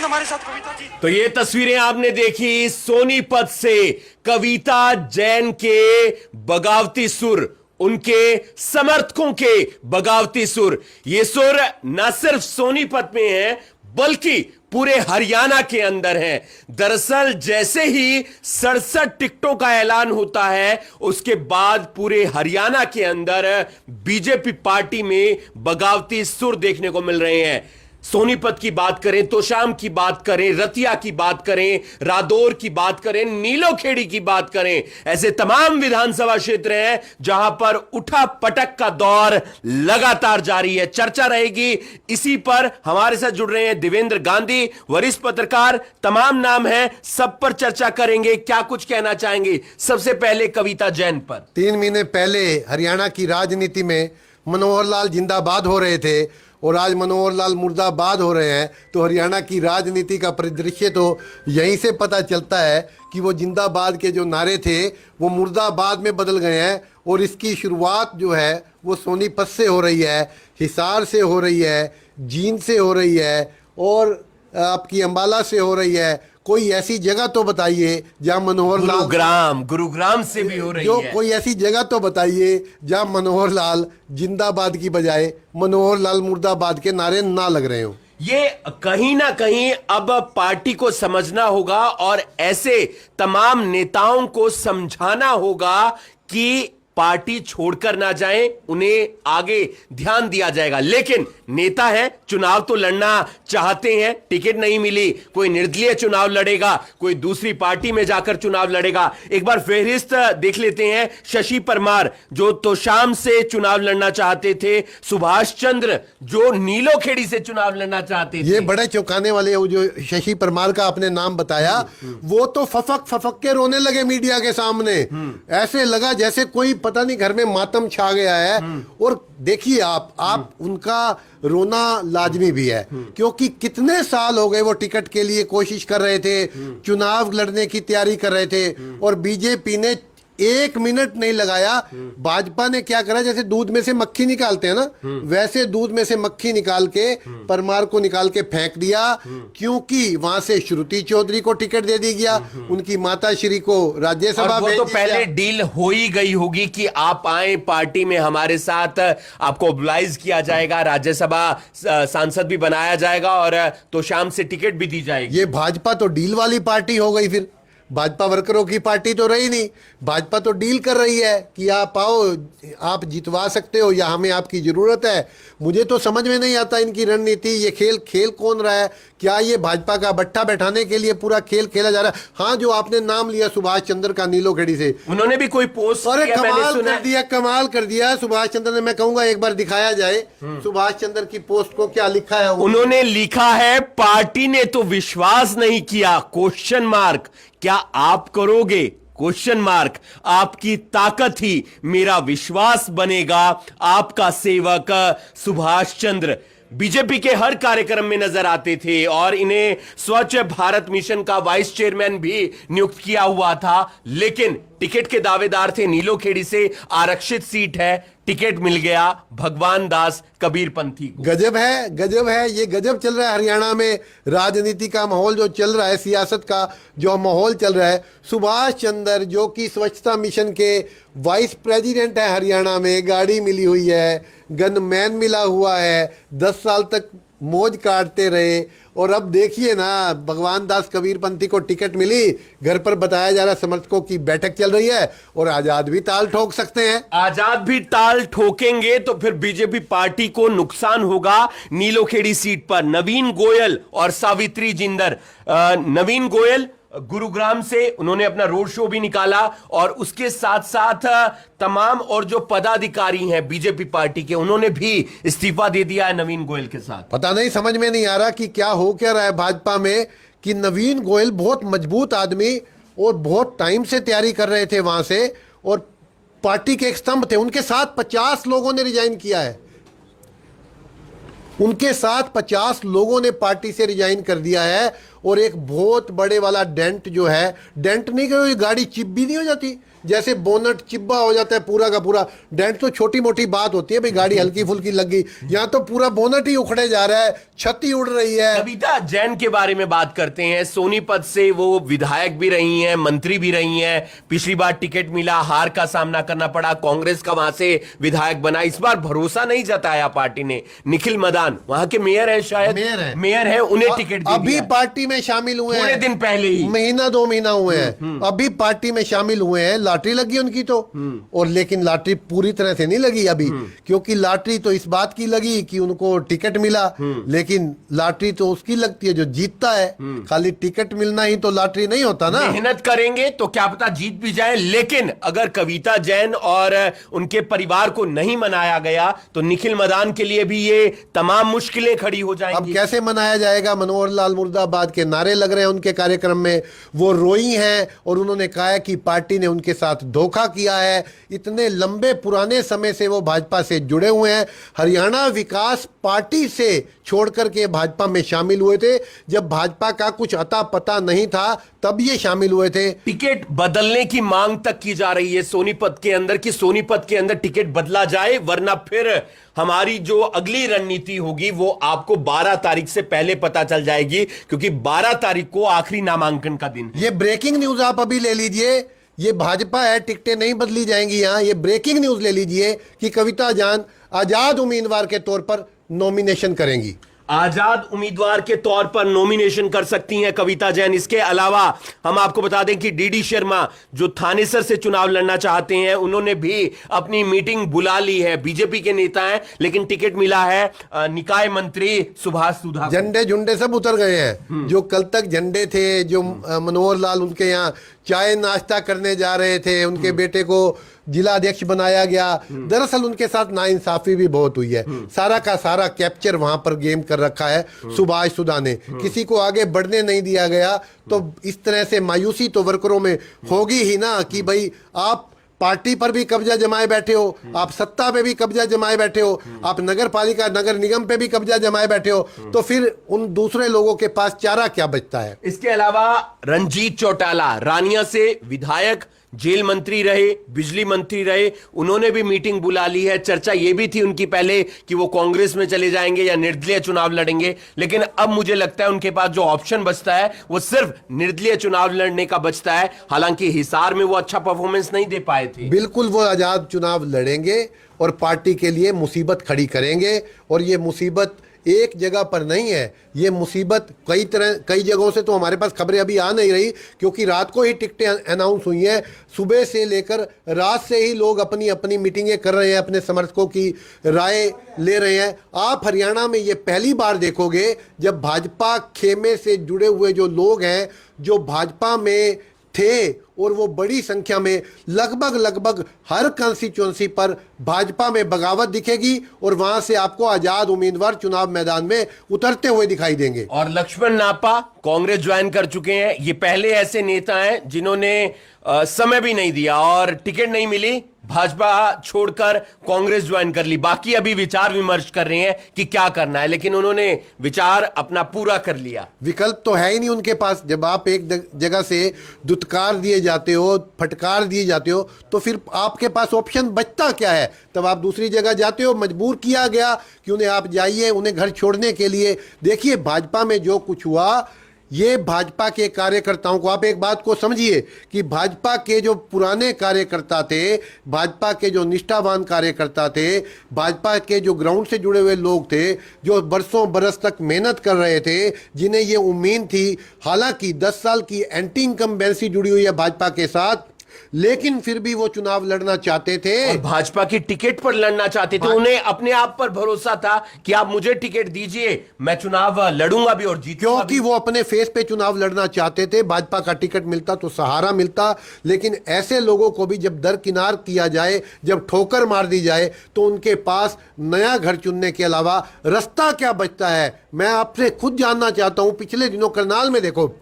जैन हमारे साथ कविता जी। तो ये तस्वीरें आपने देखी सोनीपत से कविता जैन के बगावती सुर, उनके समर्थकों के बगावती सुर। ये सुर न सिर्फ सोनीपत में है बल्कि पूरे हरियाणा के अंदर है। दरअसल जैसे ही 67 टिकटों का ऐलान होता है उसके बाद पूरे हरियाणा के अंदर बीजेपी पार्टी में बगावती सुर देखने को मिल रहे हैं। सोनीपत की बात करें, तोशाम की बात करें, रतिया की बात करें, रादौर की बात करें, नीलोखेड़ी की बात करें, ऐसे तमाम विधानसभा क्षेत्र हैं जहां पर उठा पटक का दौर लगातार जारी है। चर्चा रहेगी इसी पर। हमारे साथ जुड़ रहे हैं देवेंद्र गांधी, वरिष्ठ पत्रकार। तमाम नाम हैं, सब पर चर्चा करेंगे। क्या कुछ कहना चाहेंगे? सबसे पहले कविता जैन पर। 3 महीने पहले हरियाणा की राजनीति में मनोहर लाल जिंदाबाद हो रहे थे और आज मनोहर लाल मुर्दाबाद हो रहे हैं। तो हरियाणा की राजनीति का परिदृश्य तो यहीं से पता चलता है कि वो जिंदाबाद के जो नारे थे वो मुर्दाबाद में बदल गए हैं। और इसकी शुरुआत जो है वो सोनीपत से हो रही है, हिसार से हो रही है, जींद से हो रही है और आपकी अंबाला से हो रही है। कोई ऐसी जगह तो बताइए जहां मनोहर लाल गुरुग्राम से भी हो रही है। कोई ऐसी जगह तो बताइए जहां मनोहर लाल जिंदाबाद की बजाय मनोहर लाल मुर्दाबाद के नारे ना लग रहे हो। ये कहीं ना कहीं अब पार्टी को समझना होगा और ऐसे तमाम नेताओं को समझाना होगा कि पार्टी छोड़कर ना जाएं, उन्हें आगे ध्यान दिया जाएगा। लेकिन नेता है, चुनाव तो लड़ना चाहते हैं, टिकट नहीं मिली, कोई निर्दलीय चुनाव लड़ेगा, कोई दूसरी पार्टी में जाकर चुनाव लड़ेगा। एक बार फहरिस्त देख लेते हैं। शशि परमार जो तोशाम से चुनाव लड़ना चाहते थे, सुभाष चंद्र जो नीलोखेड़ी से चुनाव लड़ना चाहते थे। ये बड़े चौंकाने वाले जो शशि परमार का आपने नाम बताया, वो तो फफक के रोने लगे मीडिया के सामने। ऐसे लगा जैसे कोई पता नहीं घर में मातम छा गया है। और देखिए आप उनका रोना लाजमी भी है, क्योंकि कितने साल हो गए वो टिकट के लिए कोशिश कर रहे थे, चुनाव लड़ने की तैयारी कर रहे थे और बीजेपी ने 1 मिनट नहीं लगाया। भाजपा ने क्या करा, जैसे दूध में से मक्खी निकालते हैं ना, वैसे दूध में से मक्खी निकाल के परमार को निकाल के फेंक दिया। क्योंकि वहां से श्रुति चौधरी को टिकट दे दी गया, उनकी माता श्री को राज्यसभा भेज दिया। तो पहले डील हो ही गई होगी कि आप आए पार्टी में हमारे साथ, आपको ओबलाइज किया जाएगा, राज्यसभा सांसद भी बनाया जाएगा और तोशाम से टिकट भी दी जाएगी। ये भाजपा तो डील वाली पार्टी हो गई। फिर भाजपा वर्करों की पार्टी तो रही नहीं। भाजपा तो डील कर रही है कि आप आओ, आप जितवा सकते हो या हमें आपकी जरूरत है। मुझे तो समझ में नहीं आता इनकी रणनीति। ये खेल कौन रहा है? क्या ये भाजपा का बट्टा बैठाने के लिए पूरा खेल खेला जा रहा है? हाँ, जो आपने नाम लिया सुभाष चंद्र का नीलोखेड़ी से, उन्होंने भी कोई पोस्ट अरे कमाल कर दिया सुभाष चंद्र ने। मैं कहूंगा एक बार दिखाया जाए सुभाष चंद्र की पोस्ट को, क्या लिखा है। उन्होंने लिखा है, पार्टी ने तो विश्वास नहीं किया, क्वेश्चन मार्क, क्या आप करोगे? क्वेश्चन मार्क, आपकी ताकत ही मेरा विश्वास बनेगा। आपका सेवक सुभाष चंद्र बीजेपी के हर कार्यक्रम में नजर आते थे और इन्हें स्वच्छ भारत मिशन का वाइस चेयरमैन भी नियुक्त किया हुआ था। लेकिन टिकट के दावेदार थे, नीलोखेड़ी से आरक्षित सीट है, टिकट मिल गया भगवान दास कबीरपंथी को। गजब है ये गजब चल रहा है हरियाणा में। राजनीति का माहौल जो चल रहा है, सियासत का जो माहौल चल रहा है। सुभाष चंद्र जो कि स्वच्छता मिशन के वाइस प्रेसिडेंट है हरियाणा में, गाड़ी मिली हुई है, गनमैन मिला हुआ है, 10 साल तक मौज काटते रहे। और अब देखिए ना, भगवान दास कबीरपंथी को टिकट मिली, घर पर बताया जा रहा समर्थकों की बैठक चल रही है और आजाद भी ताल ठोक सकते हैं। आजाद भी ताल ठोकेंगे तो फिर बीजेपी पार्टी को नुकसान होगा। नीलोखेड़ी सीट पर नवीन गोयल और सावित्री जिंदर। नवीन गोयल गुरुग्राम से, उन्होंने अपना रोड शो भी निकाला और उसके साथ साथ तमाम और जो पदाधिकारी हैं बीजेपी पार्टी के, उन्होंने भी इस्तीफा दे दिया है नवीन गोयल के साथ। पता नहीं, समझ में नहीं आ रहा कि क्या हो क्या रहा है भाजपा में, कि नवीन गोयल बहुत मजबूत आदमी और बहुत टाइम से तैयारी कर रहे थे वहां से और पार्टी के एक स्तंभ थे। उनके साथ 50 लोगों ने रिजाइन किया है, उनके साथ 50 लोगों ने पार्टी से रिजाइन कर दिया है। और एक बहुत बड़े वाला डेंट जो है, डेंट नहीं कि गाड़ी चिप भी नहीं हो जाती, जैसे बोनट चिब्बा हो जाता है पूरा का पूरा। डेंट तो छोटी मोटी बात होती है भाई, गाड़ी हल्की फुल्की लग गई, यहाँ तो पूरा बोनट ही उखड़े जा रहा है, छत ही उड़ रही है। कविता जैन के बारे में बात करते हैं। सोनीपत से वो विधायक भी रही हैं, मंत्री भी रही हैं। पिछली बार टिकट मिला, हार का सामना करना पड़ा, कांग्रेस का वहां से विधायक बना। इस बार भरोसा नहीं जताया पार्टी ने। निखिल मदान वहां के मेयर है, शायद मेयर है, उन्हें टिकट दे अभी दिया। पार्टी में शामिल हुए थोड़े हैं, दिन पहले ही, महीना 2 महीना हुए हैं, अभी पार्टी में शामिल हुए हैं। लॉटरी लगी उनकी तो, और लेकिन लॉटरी पूरी तरह से नहीं लगी अभी, क्योंकि लॉटरी तो इस बात की लगी कि उनको टिकट मिला, लेकिन लॉटरी तो उसकी लगती है जो जीतता है। खाली टिकट मिलना ही तो लॉटरी नहीं होता ना। मेहनत करेंगे तो क्या पता जीत भी जाए, लेकिन अगर कविता जैन और उनके परिवार को नहीं मनाया गया तो निखिल मदान के लिए भी ये तमाम मुश्किलें खड़ी हो अब जाएंगी। कैसे मनाया जाएगा? मनोहर लाल मुर्दाबाद के नारे लग रहे हैं उनके कार्यक्रम में, वो रोई हैं और उन्होंने कहा है कि पार्टी ने उनके साथ धोखा किया है। इतने लंबे पुराने समय से वो भाजपा से जुड़े हुए हैं। हरियाणा विकास पार्टी से छोड़ करके भाजपा में शामिल हुए थे, जब भाजपा का कुछ अता पता नहीं था तब ये शामिल हुए थे। टिकट बदलने की मांग तक की जा रही है सोनीपत के अंदर, कि सोनीपत के अंदर टिकट बदला जाए, वरना फिर हमारी जो अगली रणनीति होगी वो आपको 12 तारीख से पहले पता चल जाएगी, क्योंकि 12 तारीख को आखिरी नामांकन का दिन है। ये ब्रेकिंग न्यूज आप अभी ले लीजिए, ये भाजपा है, टिकटें नहीं बदली जाएंगी यहाँ। ये ब्रेकिंग न्यूज ले लीजिए कि कविता जैन आजाद उम्मीदवार के तौर पर नॉमिनेशन करेंगी। आजाद उम्मीदवार के तौर पर नॉमिनेशन कर सकती हैं कविता जैन। इसके अलावा हम आपको बता दें कि डीडी शर्मा जो थानेसर से चुनाव लड़ना चाहते हैं, उन्होंने भी अपनी मीटिंग बुला ली है। बीजेपी के नेता हैं, लेकिन टिकट मिला है निकाय मंत्री सुभाष सुधा। झंडे झुंडे सब उतर गए हैं। जो कल तक झंडे थे, जो मनोहर लाल उनके यहाँ चाय नाश्ता करने जा रहे थे, उनके बेटे को जिला अध्यक्ष बनाया गया। दरअसल उनके साथ नाइंसाफी भी बहुत हुई है। सारा का सारा कैप्चर वहां पर गेम कर रखा है सुभाष सुधा ने। किसी को आगे बढ़ने नहीं दिया गया। तो इस तरह से मायूसी तो वर्करों में होगी ही ना, कि भाई आप पार्टी पर भी कब्जा जमाए बैठे हो, आप सत्ता पे भी कब्जा जमाए बैठे हो, आप नगर पालिका नगर निगम पे भी कब्जा जमाए बैठे हो, तो फिर उन दूसरे लोगों के पास चारा क्या बचता है? इसके अलावा रंजीत चौटाला रानिया से विधायक, जेल मंत्री रहे, बिजली मंत्री रहे, उन्होंने भी मीटिंग बुला ली है। चर्चा यह भी थी उनकी पहले कि वो कांग्रेस में चले जाएंगे या निर्दलीय चुनाव लड़ेंगे, लेकिन अब मुझे लगता है उनके पास जो ऑप्शन बचता है वो सिर्फ निर्दलीय चुनाव लड़ने का बचता है। हालांकि हिसार में वो अच्छा परफॉर्मेंस नहीं दे पाए थे। बिल्कुल वो आजाद चुनाव लड़ेंगे और पार्टी के लिए मुसीबत खड़ी करेंगे। और ये मुसीबत एक जगह पर नहीं है, ये मुसीबत कई जगहों से तो हमारे पास खबरें अभी आ नहीं रही, क्योंकि रात को ही टिकटें अनाउंस हुई हैं। सुबह से लेकर रात से ही लोग अपनी अपनी मीटिंगें कर रहे हैं, अपने समर्थकों की राय ले रहे हैं। आप हरियाणा में ये पहली बार देखोगे जब भाजपा खेमे से जुड़े हुए जो लोग हैं, जो भाजपा में थे, और वो बड़ी संख्या में लगभग हर कंस्टिट्यूंसी पर भाजपा में बगावत दिखेगी और वहां से आपको आजाद उम्मीदवार चुनाव मैदान में उतरते हुए दिखाई देंगे। और लक्ष्मण नापा कांग्रेस ज्वाइन कर चुके हैं। ये पहले ऐसे नेता हैं जिन्होंने समय भी नहीं दिया और टिकट नहीं मिली, भाजपा छोड़कर कांग्रेस ज्वाइन कर ली। बाकी अभी विचार विमर्श कर रहे हैं कि क्या करना है, लेकिन उन्होंने विचार अपना पूरा कर लिया। विकल्प तो है ही नहीं उनके पास। जब आप एक जगह से दुत्कार दिए जाते हो, फटकार दिए जाते हो, तो फिर आपके पास ऑप्शन बचता क्या है? तब आप दूसरी जगह जाते हो। मजबूर किया गया कि उन्हें आप जाइए, उन्हें घर छोड़ने के लिए। देखिए भाजपा में जो कुछ हुआ, ये भाजपा के कार्यकर्ताओं को, आप एक बात को समझिए कि भाजपा के जो पुराने कार्यकर्ता थे, भाजपा के जो निष्ठावान कार्यकर्ता थे, भाजपा के जो ग्राउंड से जुड़े हुए लोग थे, जो बरसों बरस तक मेहनत कर रहे थे, जिन्हें ये उम्मीद थी, हालांकि 10 साल की एंटी इनकम्बेंसी जुड़ी हुई है भाजपा के साथ, लेकिन फिर भी वो चुनाव लड़ना चाहते थे और भाजपा की टिकट पर लड़ना चाहते थे। उन्हें अपने आप पर भरोसा था कि आप मुझे टिकट दीजिए, मैं चुनाव लड़ूंगा भी और जीतूंगा भी। क्योंकि वो अपने फेस पे चुनाव लड़ना चाहते थे। भाजपा का टिकट मिलता तो सहारा मिलता, लेकिन ऐसे लोगों को भी जब दरकिनार किया जाए, जब ठोकर मार दी जाए, तो उनके पास नया घर चुनने के अलावा रास्ता क्या बचता है? मैं आपसे खुद जानना चाहता हूं। पिछले दिनों करनाल में देखो,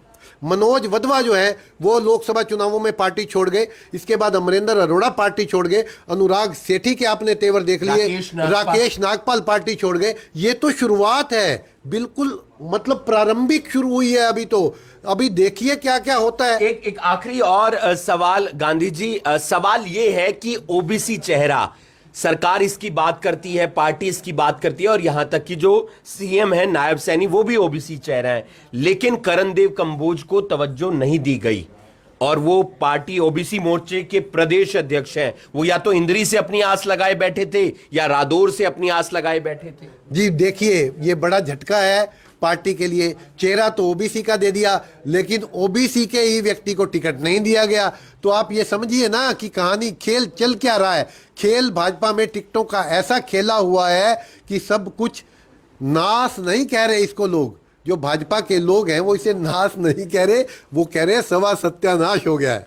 मनोज वधवा जो है वो लोकसभा चुनावों में पार्टी छोड़ गए, इसके बाद अमरेंद्र अरोड़ा पार्टी छोड़ गए, अनुराग सेठी के आपने तेवर देख लिए, राकेश नागपाल पार्टी छोड़ गए। ये तो शुरुआत है, बिल्कुल मतलब प्रारंभिक शुरू हुई है अभी तो, अभी देखिए क्या क्या होता है। एक आखिरी और सवाल गांधी जी, सवाल ये है कि ओबीसी चेहरा, सरकार इसकी बात करती है, पार्टी इसकी बात करती है, और यहां तक कि जो सीएम है नायब सैनी वो भी ओबीसी चेहरा है, लेकिन करणदेव कंबोज को तवज्जो नहीं दी गई और वो पार्टी ओबीसी मोर्चे के प्रदेश अध्यक्ष हैं। वो या तो इंद्री से अपनी आस लगाए बैठे थे या रादौर से अपनी आस लगाए बैठे थे। जी देखिए, ये बड़ा झटका है पार्टी के लिए। चेहरा तो ओबीसी का दे दिया, लेकिन ओबीसी के ही व्यक्ति को टिकट नहीं दिया गया। तो आप ये समझिए ना कि कहानी, खेल चल क्या रहा है। खेल भाजपा में टिकटों का ऐसा खेला हुआ है कि सब कुछ नाश नहीं कह रहे इसको लोग, जो भाजपा के लोग हैं वो इसे नाश नहीं कह रहे, वो कह रहे सवा सत्यानाश हो गया है।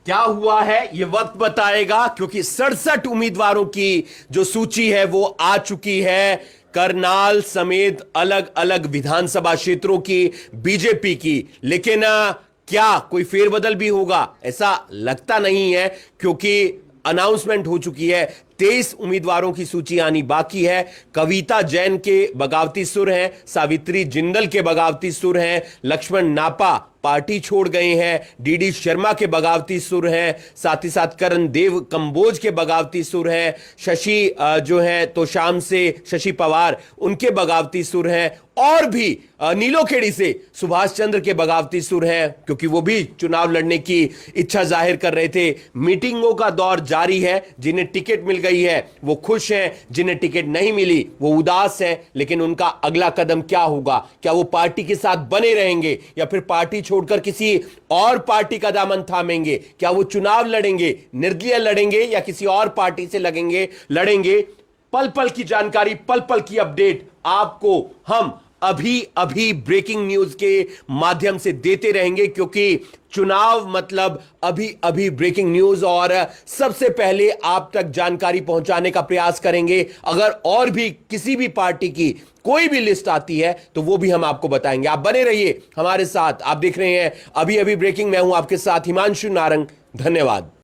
क्या हुआ है ये वक्त बताएगा, क्योंकि 67 उम्मीदवारों की जो सूची है वो आ चुकी है, करनाल समेत अलग अलग विधानसभा क्षेत्रों की, बीजेपी की। लेकिन क्या कोई फेरबदल भी होगा? ऐसा लगता नहीं है, क्योंकि अनाउंसमेंट हो चुकी है। 23 उम्मीदवारों की सूची आनी बाकी है। कविता जैन के बगावती सुर हैं, सावित्री जिंदल के बगावती सुर हैं, लक्ष्मण नापा पार्टी छोड़ गए हैं, डीडी शर्मा के बगावती सुर हैं, साथ ही साथ करणदेव कंबोज के बगावती सुर हैं, शशि जो है तो शाम से शशि पवार उनके बगावती सुर हैं, और भी नीलोखेड़ी से सुभाष चंद्र के बगावती सुर हैं, क्योंकि वो भी चुनाव लड़ने की इच्छा जाहिर कर रहे थे। मीटिंगों का दौर जारी है, जिन्हें टिकट मिल गई है वो खुश हैं, जिन्हें टिकट नहीं मिली वो उदास हैं। लेकिन उनका अगला कदम क्या होगा? क्या वो पार्टी के साथ बने रहेंगे या फिर पार्टी छोड़कर किसी और पार्टी का दामन थामेंगे? क्या वो चुनाव लड़ेंगे, निर्दलीय लड़ेंगे या किसी और पार्टी से लड़ेंगे? पल पल की जानकारी, पल पल की अपडेट आपको हम अभी ब्रेकिंग न्यूज के माध्यम से देते रहेंगे, क्योंकि चुनाव मतलब अभी ब्रेकिंग न्यूज, और सबसे पहले आप तक जानकारी पहुंचाने का प्रयास करेंगे। अगर और भी किसी भी पार्टी की कोई भी लिस्ट आती है तो वो भी हम आपको बताएंगे। आप बने रहिए हमारे साथ। आप देख रहे हैं अभी ब्रेकिंग। मैं हूं आपके साथ हिमांशु नारंग। धन्यवाद।